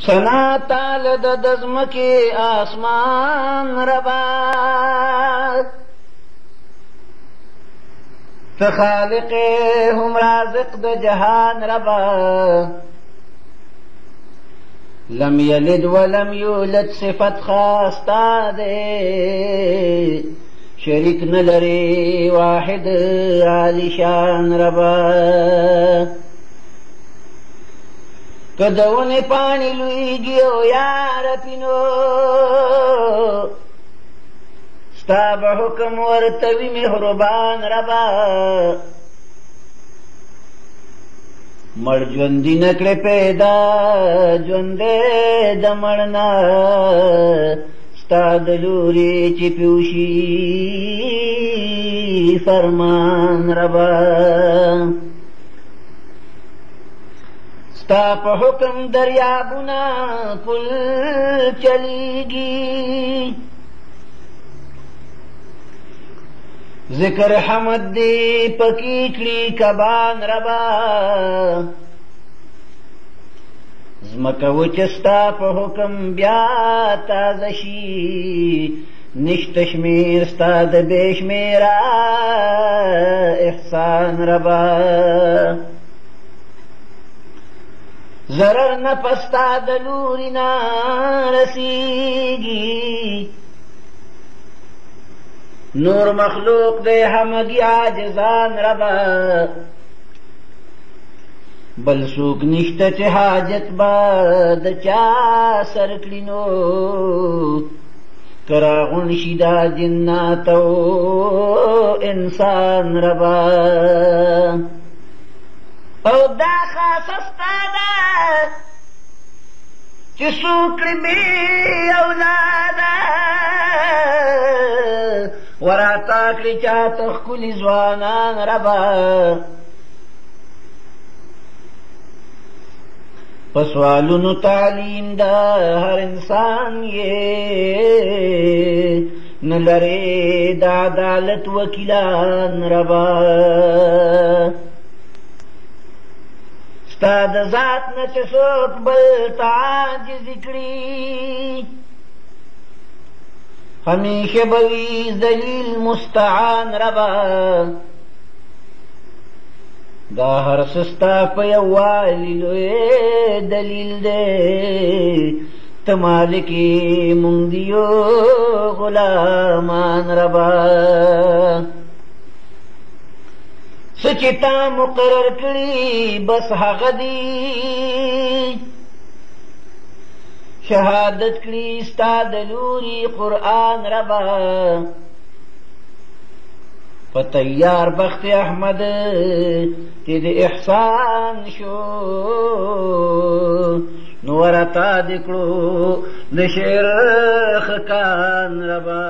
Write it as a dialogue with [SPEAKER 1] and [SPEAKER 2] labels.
[SPEAKER 1] سنا تال د دزمکی آسمان ربا تخالق هم رازق د جهان ربا لم یلد ولم یولد صفت خاستا دے شریک نلری واحد عالی شان ربا کدون پانی لویگی او یار پینو ستا بحکم ورتوی مهربان ربا مړ ژوندي نکړې پیدا ژوندې د مړنا ستا د لوري چې پیوشي فرمان ربا ستا په حکم دریابونه پل چلیږي ذکر حمد دی پکی کړي کبان ربا زمکه وچه ستا په حکم بیا تازه شي نشته شمیر ستا د بې شمیره احسان ربا ضرر نه پستا د لوري نه رسیږي نور مخلوق دے همگی عاجزان ربا بل سوک نشته چې حاجت با د چا سر کړینو کراغون شي دا جنات او انسان ربا او دا خاصه ستا ده چې څوک کړي بې اولاده وراتا کړي چاته ښکلي ځوانان ربا په سوالونو تعلیم دا هر انسان یې نه لرې د عدالت وکیلان ربا ستا د ذات نه چې څوک بل ته عاجزي کړي همیشه بوی ذلیل مستعان ربا دا هر سستا په یووالي لوی دلیل دی ته مالکې مونږ دیو غلامان ربا څه چې تا مقرر کړي بس هغه دی شهادت کړي ستا د لوري قرآن ربا په تیار بخت احمد چې د احسان شو نو ورته دې کړو د شعر خکان ربا